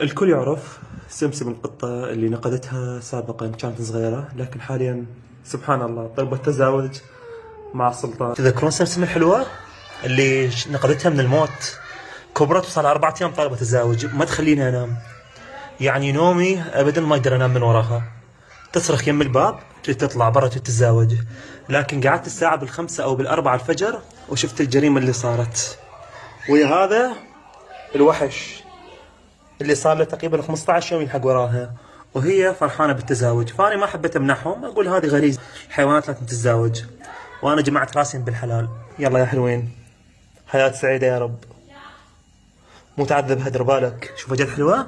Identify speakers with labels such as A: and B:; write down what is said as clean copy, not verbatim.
A: الكل يعرف سمسم القطة اللي نقدتها سابقا كانت صغيرة، لكن حاليا سبحان الله طلبت تزاوج مع سلطان. تذكرون سمسم الحلوة اللي نقدتها من الموت؟ كبرت وصار 4 أيام طالبة تزاوج، ما تخليني انام، يعني نومي ابدا ما اقدر انام من وراها. تصرخ يم الباب تريد تطلع برا تريد تتزاوج، لكن قعدت الساعة بال5 أو بال4 الفجر وشفت الجريمة اللي صارت. ويا هذا الوحش اللي صار له تقريبا 15 يوم يلحق وراها وهي فرحانه بالتزاوج، فانا ما حبيت امنعهم، اقول هذه غريزه الحيوانات لازم تتزاوج، وانا جمعت راسي بالحلال. يلا يا حلوين، حياه سعيده يا رب، مو تعذب هدر بالك. شوف جد حلوه.